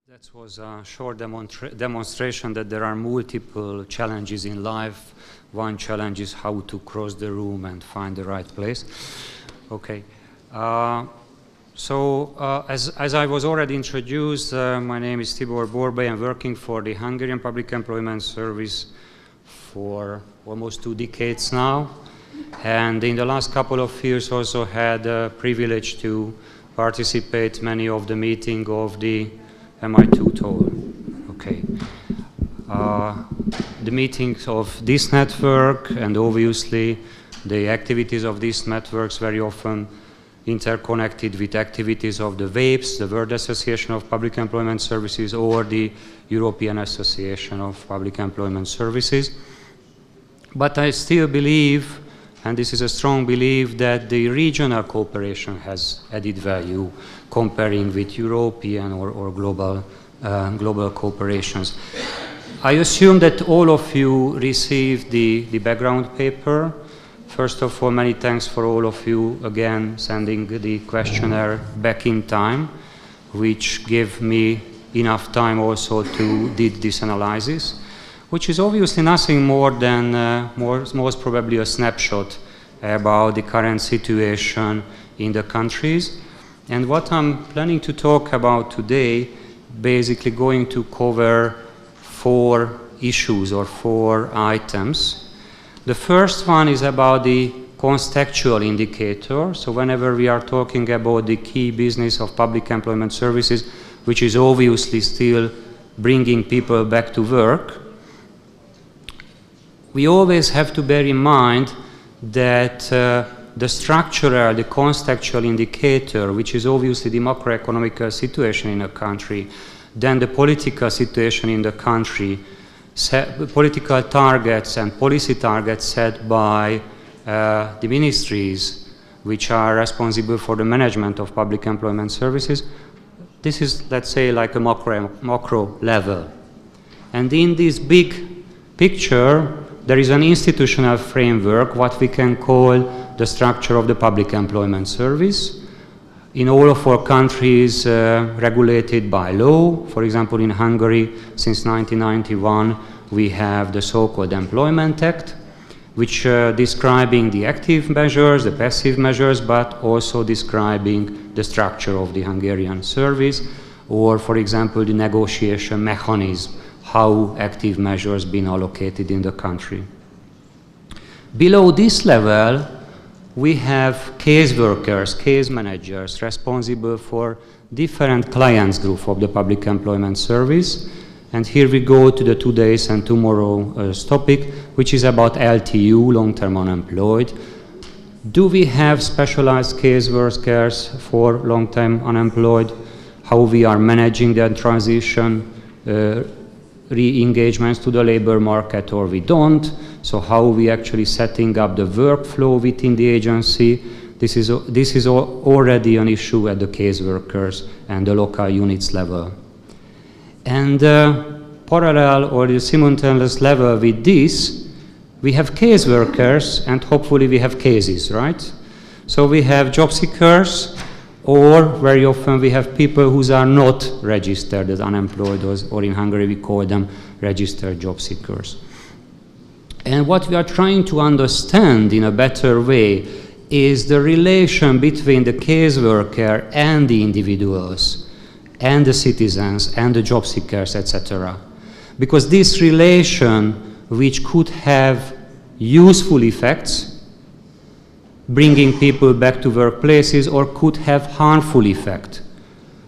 That was a short demonstration that there are multiple challenges in life. One challenge is how to cross the room and find the right place. Okay. As I was already introduced, my name is Borbely-Pecze. I'm working for the Hungarian Public Employment Service for almost 2 decades now. And in the last couple of years also had the privilege to participate many of the meetings of the MI2 toll. Okay. The meetings of this network and obviously the activities of these networks very often interconnected with activities of the WAPES, the World Association of Public Employment Services, or the European Association of Public Employment Services. But I still believe, and this is a strong belief, that the regional cooperation has added value comparing with European or global cooperations. I assume that all of you received the background paper. First of all, many thanks for all of you again sending the questionnaire back in time, which gave me enough time also to do this analysis, which is obviously nothing more than most probably a snapshot about the current situation in the countries. And what I'm planning to talk about today, basically going to cover 4 issues or 4 items. The first one is about the contextual indicator. So whenever we are talking about the key business of public employment services, which is obviously still bringing people back to work, we always have to bear in mind that the structural, the contextual indicator, which is obviously the macroeconomic situation in a country, then the political situation in the country, political targets and policy targets set by the ministries which are responsible for the management of public employment services. This is, let's say, like a macro level. And in this big picture, there is an institutional framework, what we can call the structure of the public employment service. In all of our countries, regulated by law. For example, in Hungary, since 1991, we have the so-called Employment Act, which describing the active measures, the passive measures, but also describing the structure of the Hungarian service, or, for example, the negotiation mechanism, how active measures been allocated in the country. Below this level, we have caseworkers, case managers, responsible for different clients group of the public employment service. And here we go to the today's and tomorrow's topic, which is about LTU, long-term unemployed. Do we have specialized caseworkers for long-term unemployed? How we are managing their transition, re-engagements to the labor market, or we don't? So how we actually setting up the workflow within the agency? This is already an issue at the caseworkers and the local units level. And parallel or the simultaneous level with this, we have caseworkers and hopefully we have cases, right? So we have job seekers, or very often we have people who are not registered as unemployed, or in Hungary we call them registered job seekers. And what we are trying to understand in a better way is the relation between the caseworker and the individuals, and the citizens, and the job seekers, etc. Because this relation, which could have useful effects, bringing people back to workplaces, or could have harmful effect.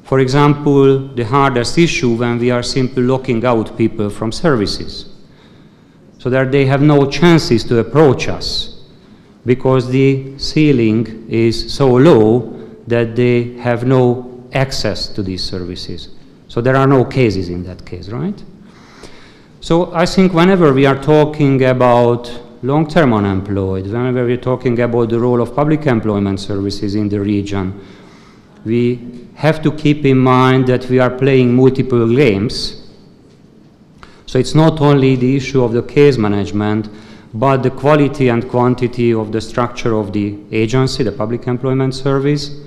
For example, the hardest issue when we are simply locking out people from services, so that they have no chances to approach us, because the ceiling is so low that they have no access to these services. So there are no cases in that case, right? So I think whenever we are talking about long-term unemployed, whenever we're talking about the role of public employment services in the region, we have to keep in mind that we are playing multiple games. So it's not only the issue of the case management, but the quality and quantity of the structure of the agency, the public employment service,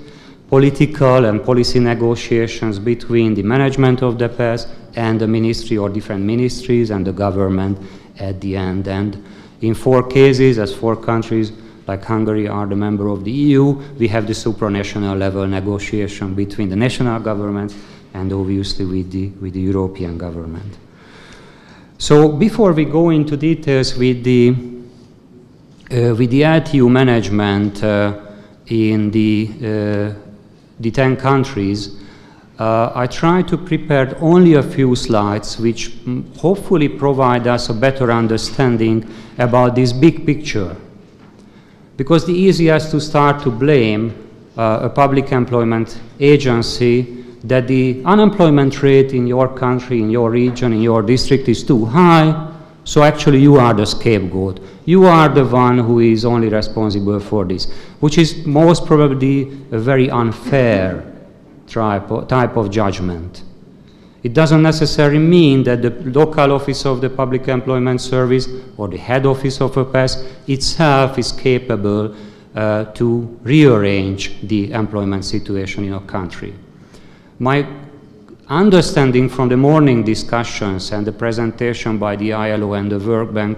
political and policy negotiations between the management of the PES and the ministry or different ministries and the government at the end. And in 4 cases, as 4 countries like Hungary are the member of the EU, we have the supranational level negotiation between the national governments and obviously with the European government. So before we go into details with the LTU management in the 10 countries, I try to prepare only a few slides which hopefully provide us a better understanding about this big picture. Because the easiest to start to blame a public employment agency that the unemployment rate in your country, in your region, in your district is too high, so actually you are the scapegoat. You are the one who is only responsible for this, which is most probably a very unfair type of judgment. It doesn't necessarily mean that the local office of the Public Employment Service or the head office of a PES itself is capable to rearrange the employment situation in a country. My understanding from the morning discussions and the presentation by the ILO and the World Bank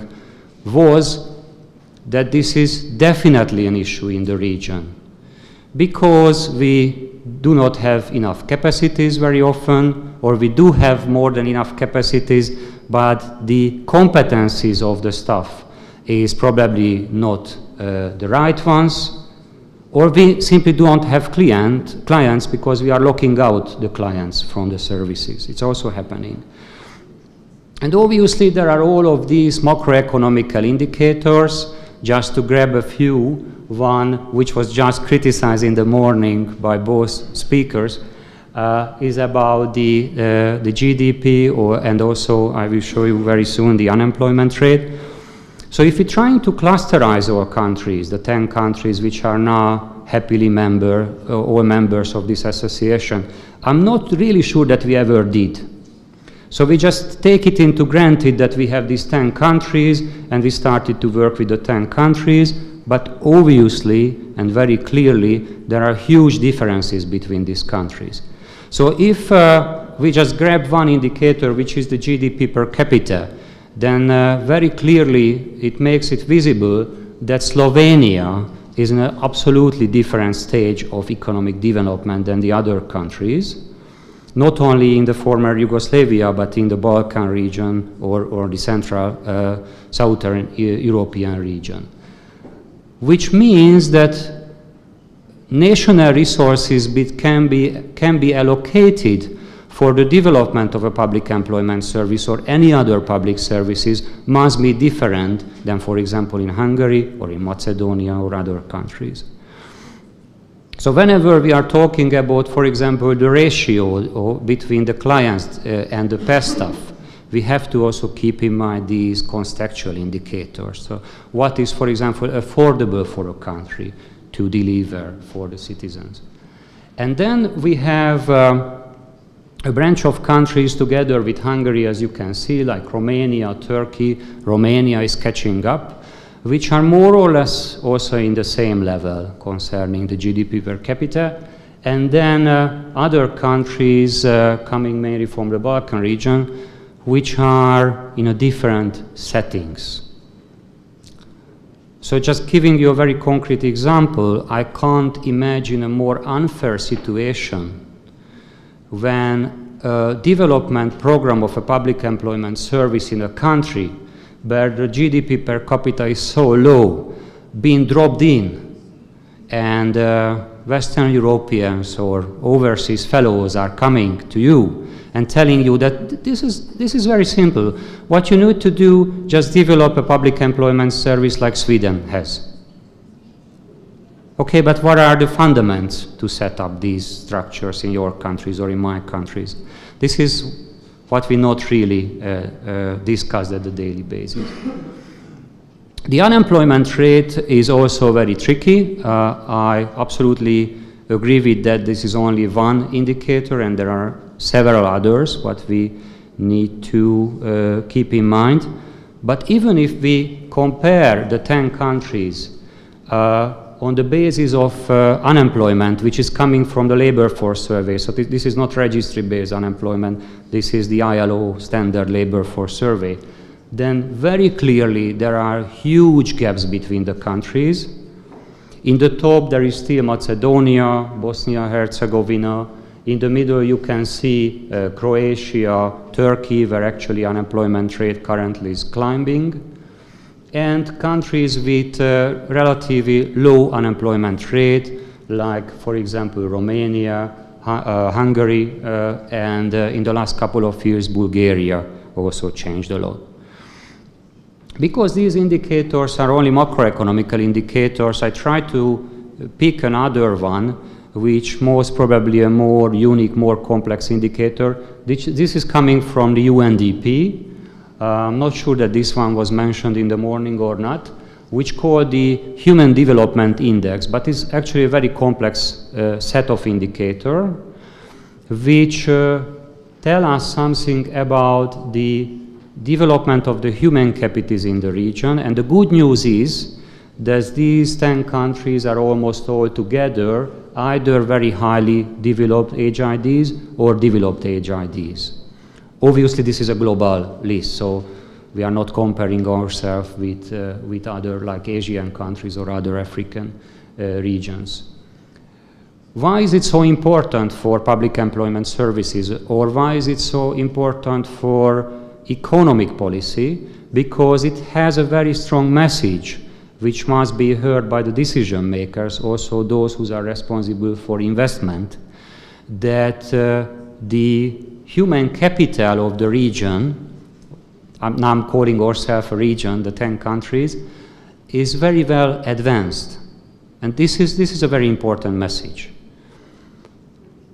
was that this is definitely an issue in the region because we do not have enough capacities very often, or we do have more than enough capacities, but the competencies of the staff is probably not the right ones, or we simply don't have clients because we are locking out the clients from the services. It's also happening. And obviously there are all of these macroeconomical indicators. Just to grab a few, one which was just criticized in the morning by both speakers is about the GDP, and also I will show you very soon the unemployment rate. So if we're trying to clusterize our countries, the 10 countries which are now happily members of this association, I'm not really sure that we ever did. So we just take it into granted that we have these 10 countries and we started to work with the 10 countries, but obviously and very clearly there are huge differences between these countries. So if we just grab one indicator, which is the GDP per capita, then very clearly it makes it visible that Slovenia is in an absolutely different stage of economic development than the other countries, not only in the former Yugoslavia, but in the Balkan region or the central southern European region. Which means that national resources can be allocated for the development of a public employment service or any other public services must be different than, for example, in Hungary or in Macedonia or other countries. So whenever we are talking about, for example, the ratio between the clients and the PES staff, we have to also keep in mind these contextual indicators. So what is, for example, affordable for a country to deliver for the citizens? And then we have a branch of countries together with Hungary, as you can see, like Romania, Turkey. Romania is catching up, which are more or less also in the same level concerning the GDP per capita. And then other countries coming mainly from the Balkan region, which are in a different settings. So just giving you a very concrete example, I can't imagine a more unfair situation when a development program of a public employment service in a country where the GDP per capita is so low, being dropped in, and Western Europeans or overseas fellows are coming to you and telling you that this is very simple. What you need to do, just develop a public employment service like Sweden has. Okay, but what are the fundamentals to set up these structures in your countries or in my countries? This is what we not really discuss at the daily basis. The unemployment rate is also very tricky. I absolutely agree with that. This is only one indicator and there are several others what we need to keep in mind. But even if we compare the 10 countries, on the basis of unemployment, which is coming from the labor force survey. So this is not registry-based unemployment, this is the ILO standard labor force survey. Then very clearly there are huge gaps between the countries. In the top there is still Macedonia, Bosnia-Herzegovina. In the middle you can see Croatia, Turkey, where actually unemployment rate currently is climbing, and countries with relatively low unemployment rate, like, for example, Romania, Hungary, and in the last couple of years, Bulgaria also changed a lot. Because these indicators are only macroeconomic indicators, I try to pick another one, which most probably a more unique, more complex indicator. This is coming from the UNDP. I'm not sure that this one was mentioned in the morning or not, which called the Human Development Index, but it's actually a very complex set of indicators, which tell us something about the development of the human capitals in the region. And the good news is that these 10 countries are almost all together either very highly developed HIDs or developed HIDs. Obviously, this is a global list, so we are not comparing ourselves with other, like Asian countries or other African regions. Why is it so important for public employment services, or why is it so important for economic policy? Because it has a very strong message which must be heard by the decision makers, also those who are responsible for investment, that the human capital of the region, now I'm calling ourselves a region, the 10 countries, is very well advanced. And this is a very important message.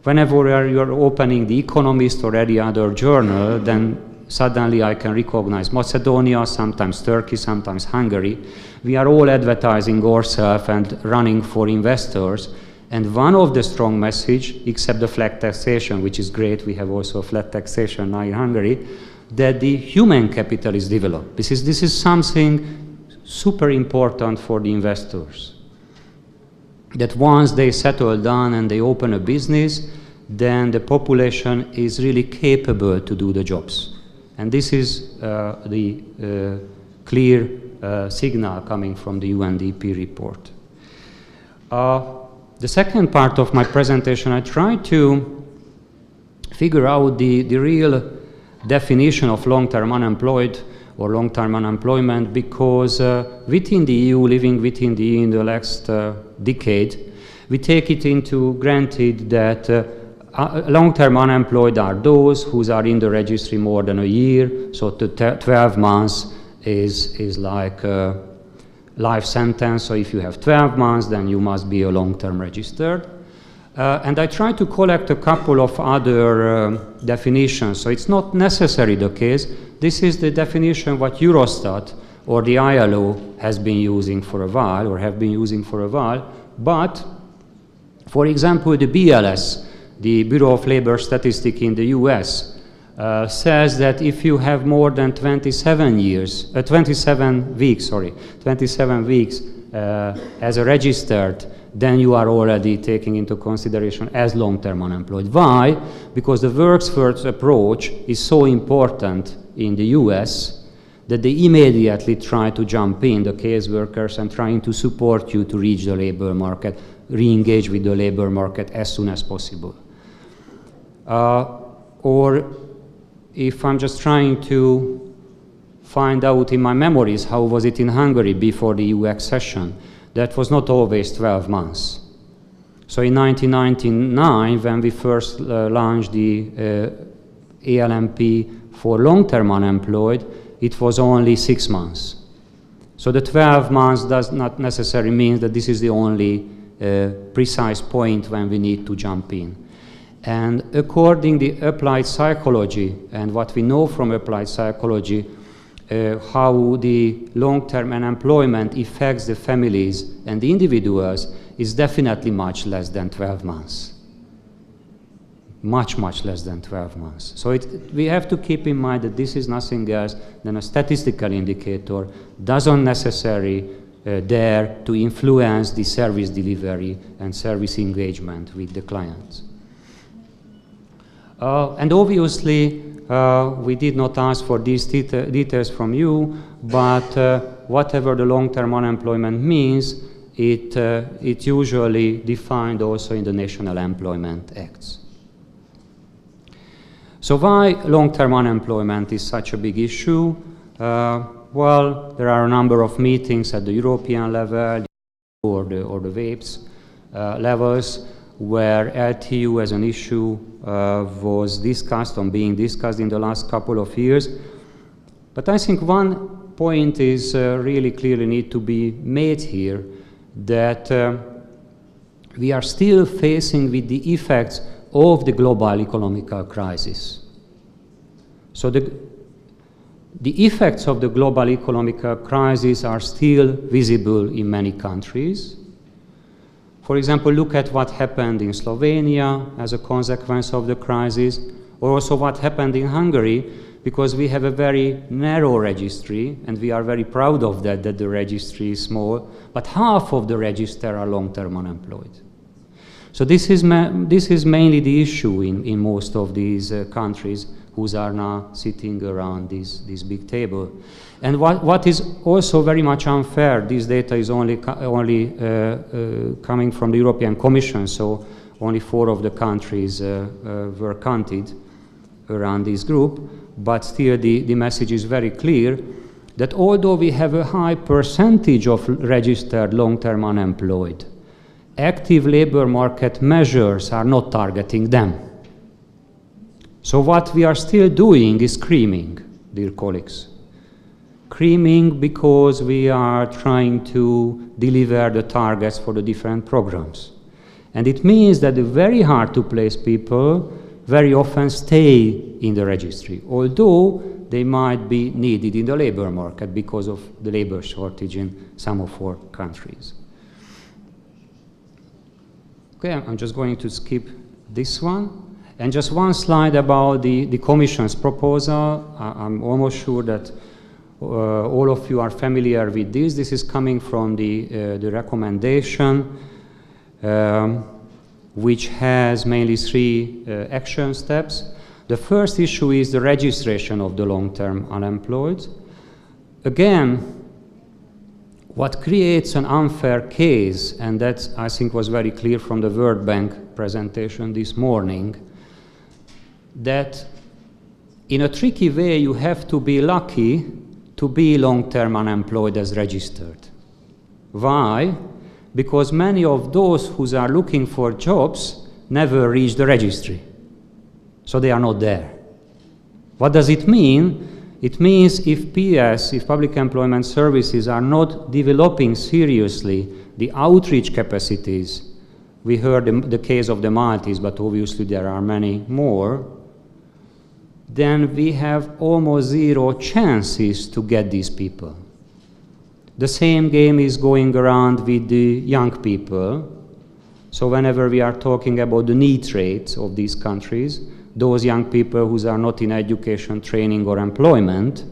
Whenever you're opening The Economist or any other journal, then suddenly I can recognize Macedonia, sometimes Turkey, sometimes Hungary. We are all advertising ourselves and running for investors. And one of the strong message, except the flat taxation, which is great, we have also flat taxation now in Hungary, that the human capital is developed. This is something super important for the investors. That once they settle down and they open a business, then the population is really capable to do the jobs. And this is the clear signal coming from the UNDP report. The second part of my presentation, I try to figure out the real definition of long-term unemployed or long-term unemployment, because within the EU, living within the EU in the last decade, we take it into granted that long-term unemployed are those who are in the registry more than a year, so 12 months is like a life sentence, so if you have 12 months, then you must be a long-term registered. And I try to collect a couple of other definitions, so it's not necessarily the case. This is the definition what Eurostat or the ILO has been using for a while, or have been using for a while, but, for example, the BLS, the Bureau of Labor Statistics in the US, says that if you have more than 27 weeks as a registered, then you are already taking into consideration as long-term unemployed. Why? Because the works-first approach is so important in the US that they immediately try to jump in, the caseworkers, and trying to support you to reach the labor market, re-engage with the labor market as soon as possible. Or if I'm just trying to find out in my memories how was it in Hungary before the EU accession, that was not always 12 months. So in 1999, when we first launched the ALMP for long-term unemployed, it was only 6 months. So the 12 months does not necessarily mean that this is the only precise point when we need to jump in. And according to applied psychology, and what we know from applied psychology, how the long-term unemployment affects the families and the individuals is definitely much less than 12 months. Much, much less than 12 months. So we have to keep in mind that this is nothing else than a statistical indicator, doesn't necessarily there to influence the service delivery and service engagement with the clients. And obviously, we did not ask for these details from you, but whatever the long-term unemployment means, it usually defined also in the National Employment Acts. So why long-term unemployment is such a big issue? Well, there are a number of meetings at the European level or the WAPES levels where LTU as an issue was discussed or being discussed in the last couple of years. But I think one point is really clearly need to be made here, that we are still facing with the effects of the global economic crisis. So the effects of the global economic crisis are still visible in many countries. For example, look at what happened in Slovenia as a consequence of the crisis, or also what happened in Hungary, because we have a very narrow registry, and we are very proud of that the registry is small, but half of the register are long-term unemployed. So this is mainly the issue in most of these countries who are now sitting around this big table. And what is also very much unfair, this data is only coming from the European Commission, so only 4 of the countries were counted around this group, but still the message is very clear that although we have a high percentage of registered long-term unemployed, active labor market measures are not targeting them. So what we are still doing is screaming, dear colleagues. Screaming because we are trying to deliver the targets for the different programs. And it means that the very hard to place people very often stay in the registry, although they might be needed in the labor market because of the labor shortage in some of our countries. Okay, I'm just going to skip this one. And just one slide about the Commission's proposal. I'm almost sure that all of you are familiar with this. This is coming from the recommendation, which has mainly 3 action steps. The first issue is the registration of the long-term unemployed. Again, what creates an unfair case, and that I think was very clear from the World Bank presentation this morning, that in a tricky way you have to be lucky to be long-term unemployed as registered. Why? Because many of those who are looking for jobs never reach the registry. So they are not there. What does it mean? It means if PS, if public employment services are not developing seriously the outreach capacities, we heard the case of the Maltese, but obviously there are many more, then we have almost 0 chances to get these people. The same game is going around with the young people. So whenever we are talking about the need rates of these countries, those young people who are not in education, training, or employment,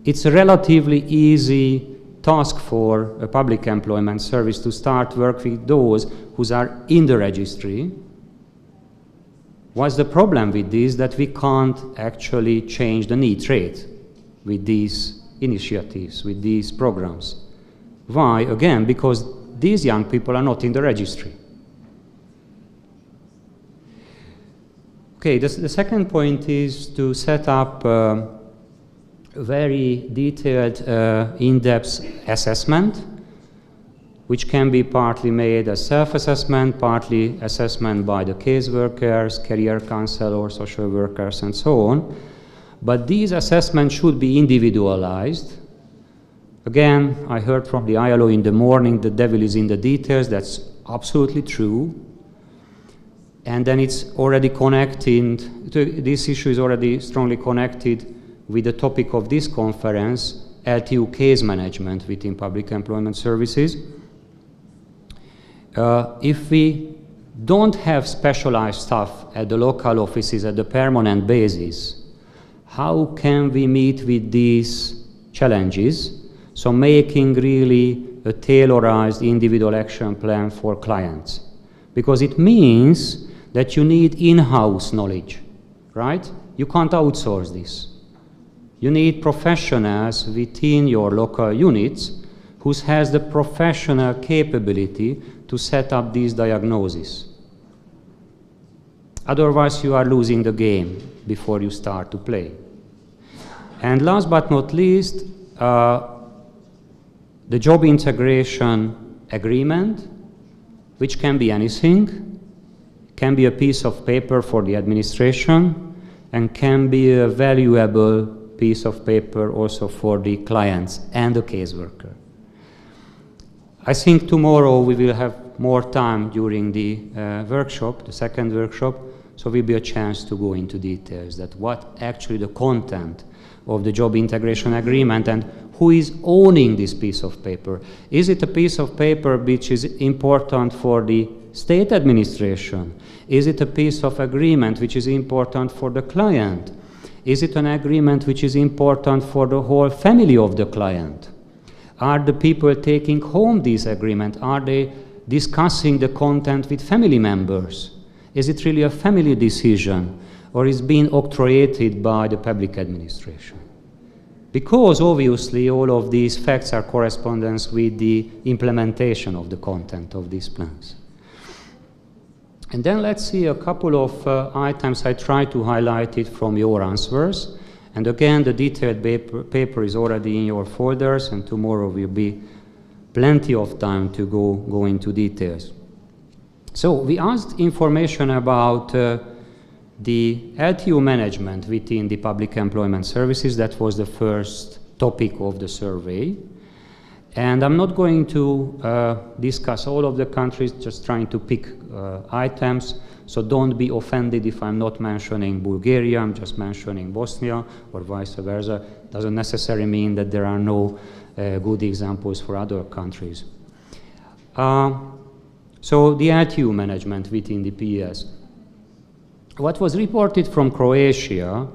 it's a relatively easy task for a public employment service to start work with those who are in the registry. What's the problem with this? That we can't actually change the need rate with these initiatives, with these programs. Why? Again, because these young people are not in the registry. Okay, the second point is to set up a very detailed, in-depth assessment, which can be partly made as self-assessment, partly assessment by the caseworkers, career counselors, social workers, and so on. But these assessments should be individualized. Again, I heard from the ILO in the morning, the devil is in the details. That's absolutely true. And then it's already connected, this issue is already strongly connected with the topic of this conference, LTU case management within public employment services. If we don't have specialized staff at the local offices at the permanent basis, how can we meet with these challenges? So making really a tailorized individual action plan for clients. Because it means that you need in-house knowledge, right? You can't outsource this. You need professionals within your local units who has the professional capability to set up these diagnoses. Otherwise, you are losing the game before you start to play. And last but not least, the job integration agreement, which can be anything, can be a piece of paper for the administration, and can be a valuable piece of paper also for the clients and the caseworker. I think tomorrow we will have more time during the workshop, the second workshop, so will be a chance to go into details that what actually the content of the job integration agreement and who is owning this piece of paper. Is it a piece of paper which is important for the state administration? Is it a piece of agreement which is important for the client? Is it an agreement which is important for the whole family of the client? Are the people taking home this agreement? Are they discussing the content with family members? Is it really a family decision, or is it being octroyated by the public administration? Because obviously all of these facts are correspondence with the implementation of the content of these plans. And then let's see a couple of items I try to highlight it from your answers. And again, the detailed paper is already in your folders, and tomorrow will be plenty of time to go into details. So we asked information about the LTU management within the public employment services. That was the first topic of the survey. And I'm not going to discuss all of the countries, just trying to pick items. So don't be offended if I'm not mentioning Bulgaria, I'm just mentioning Bosnia, or vice versa. Doesn't necessarily mean that there are no good examples for other countries. So the LTU management within the PES. What was reported from Croatia,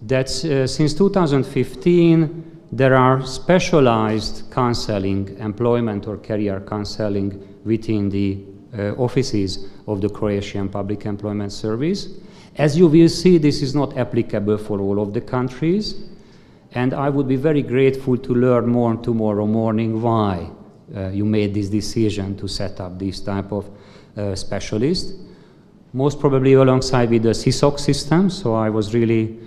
that since 2015, there are specialized counseling, employment or career counseling within the offices of the Croatian Public Employment Service. As you will see, this is not applicable for all of the countries, and I would be very grateful to learn more tomorrow morning why you made this decision to set up this type of specialist. Most probably alongside with the CSOC system, so I was really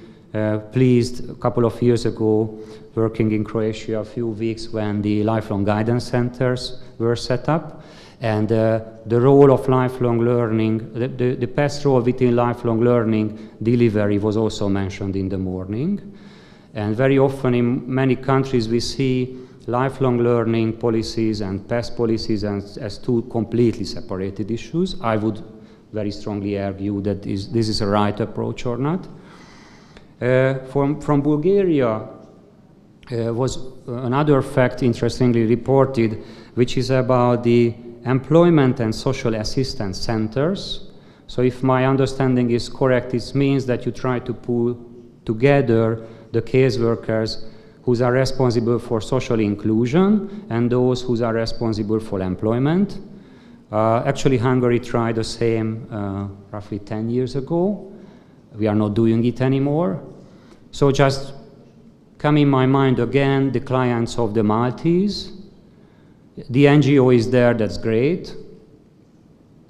pleased a couple of years ago working in Croatia a few weeks when the lifelong guidance centers were set up, and the role of lifelong learning, the PES role within lifelong learning delivery was also mentioned in the morning. And very often in many countries we see lifelong learning policies and PES policies as two completely separated issues. I would very strongly argue that this is a right approach or not. From Bulgaria was another fact interestingly reported, which is about the employment and social assistance centers. So if my understanding is correct, it means that you try to pull together the caseworkers who are responsible for social inclusion and those who are responsible for employment. Actually, Hungary tried the same roughly 10 years ago. We are not doing it anymore. So just come in my mind again, the clients of the Maltese. The NGO is there, that's great.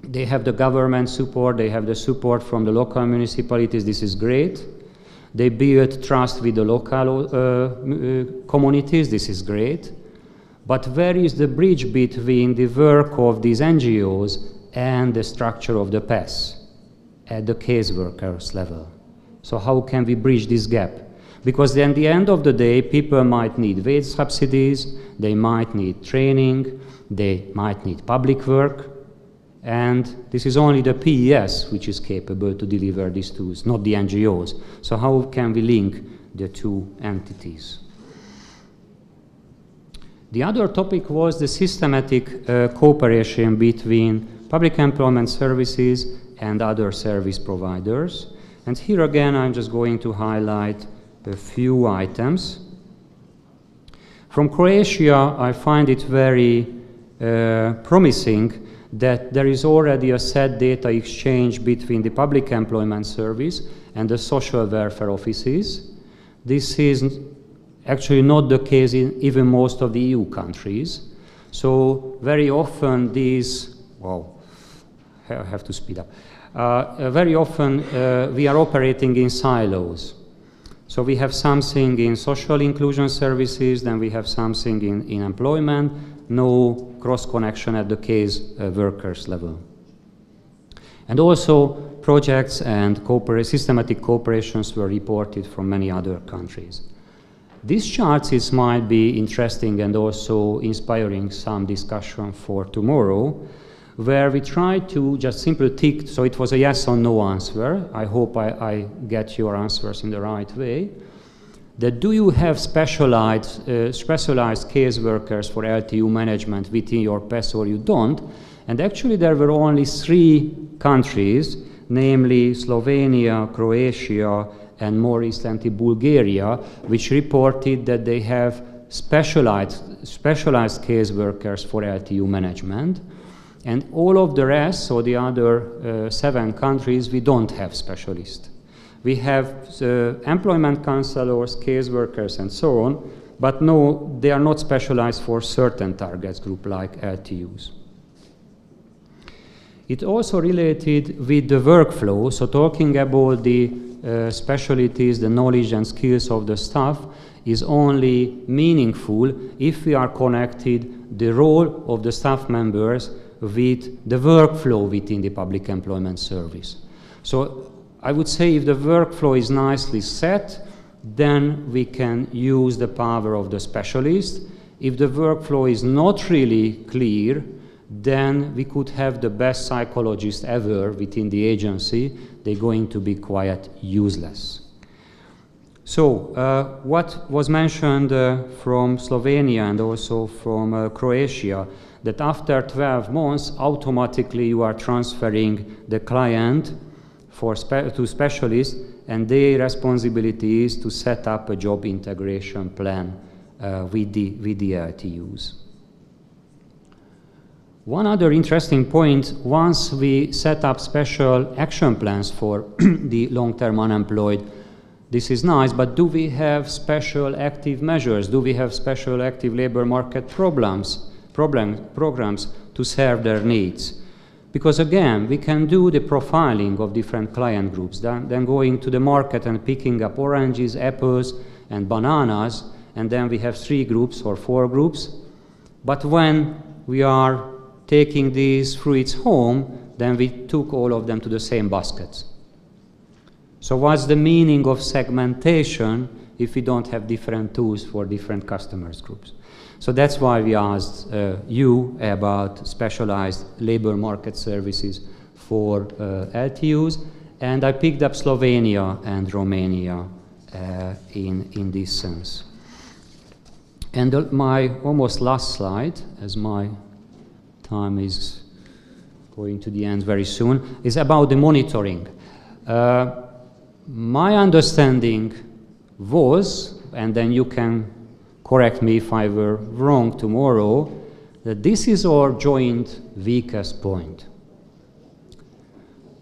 They have the government support, they have the support from the local municipalities, this is great. They build trust with the local communities, this is great. But where is the bridge between the work of these NGOs and the structure of the PES at the caseworkers level? So how can we bridge this gap? Because then at the end of the day, people might need wage subsidies, they might need training, they might need public work, and this is only the PES which is capable to deliver these tools, not the NGOs. So how can we link the two entities? The other topic was the systematic cooperation between public employment services and other service providers. And here again, I'm just going to highlight a few items. From Croatia, I find it very promising that there is already a set data exchange between the Public Employment Service and the social welfare offices. This is actually not the case in even most of the EU countries. So very often these, I have to speed up. Very often we are operating in silos. So we have something in social inclusion services, then we have something in employment, no cross-connection at the case workers level. And also projects and systematic cooperations were reported from many other countries. These charts might be interesting and also inspiring some discussion for tomorrow, where we try to just simply tick, so it was a yes or no answer. I hope I get your answers in the right way. That do you have specialized caseworkers for LTU management within your PES or you don't? And actually there were only 3 countries, namely Slovenia, Croatia, and more recently Bulgaria, which reported that they have specialized caseworkers for LTU management. And all of the rest, so the other 7 countries, we don't have specialists. We have employment counselors, caseworkers, and so on, but no, they are not specialized for certain targets group like LTUs. It also related with the workflow, so talking about the specialties, the knowledge and skills of the staff is only meaningful if we are connected the role of the staff members with the workflow within the Public Employment Service. So I would say if the workflow is nicely set, then we can use the power of the specialist. If the workflow is not really clear, then we could have the best psychologists ever within the agency. They're going to be quite useless. So what was mentioned from Slovenia and also from Croatia, that after 12 months, automatically you are transferring the client to specialists, and their responsibility is to set up a job integration plan with the LTUs. One other interesting point, once we set up special action plans for the long-term unemployed, this is nice, but do we have special active measures? Do we have special active labor market programs to serve their needs? Because again, we can do the profiling of different client groups, then going to the market and picking up oranges, apples, and bananas, and then we have 3 groups or 4 groups. But when we are taking these fruits home, then we took all of them to the same baskets. So what's the meaning of segmentation if we don't have different tools for different customers groups? So that's why we asked you about specialized labor market services for LTUs, and I picked up Slovenia and Romania in this sense. And my almost last slide, as my time is going to the end very soon, is about the monitoring. My understanding was, and then you can correct me if I were wrong tomorrow, that this is our joint weakest point.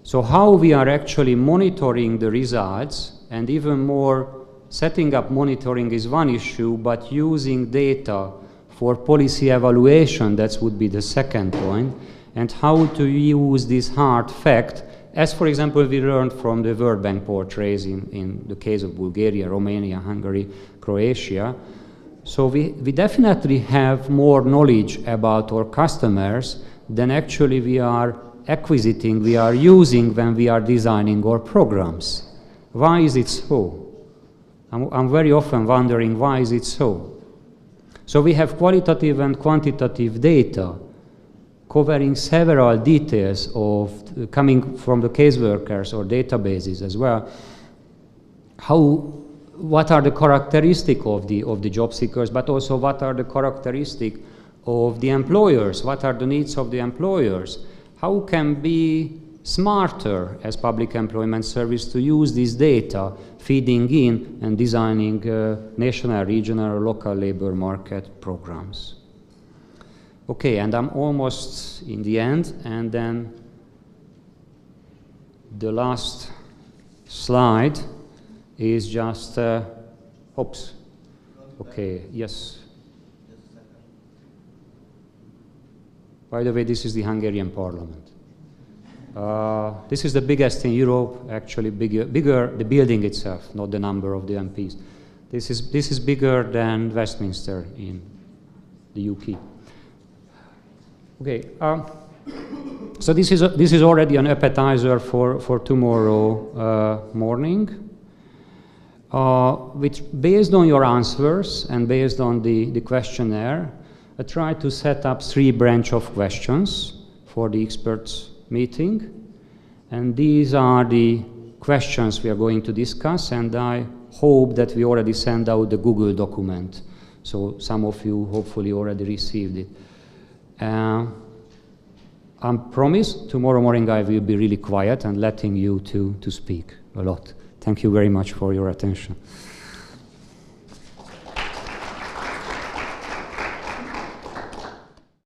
So how we are actually monitoring the results, and even more, setting up monitoring is one issue, but using data for policy evaluation, that would be the second point, and how to use this hard fact, as for example we learned from the World Bank portraits in the case of Bulgaria, Romania, Hungary, Croatia. So we definitely have more knowledge about our customers than actually we are acquiring, we are using when we are designing our programs. Why is it so? I'm very often wondering why is it so? So we have qualitative and quantitative data covering several details of coming from the caseworkers or databases as well. What are the characteristics of the job seekers, but also what are the characteristics of the employers? What are the needs of the employers? How can be smarter as public employment service to use this data, feeding in and designing national, regional, or local labor market programs. Okay, and I'm almost in the end, and then the last slide is just, oops, okay, yes. By the way, this is the Hungarian parliament. This is the biggest in Europe, actually bigger the building itself, not the number of the MPs. This is bigger than Westminster in the UK. Okay, so this is already an appetizer for tomorrow morning, which, based on your answers and based on the questionnaire, I tried to set up 3 branch of questions for the experts meeting, and these are the questions we are going to discuss, and I hope that we already sent out the Google document, so some of you hopefully already received it. I promise tomorrow morning I will be really quiet and letting you to speak a lot. Thank you very much for your attention.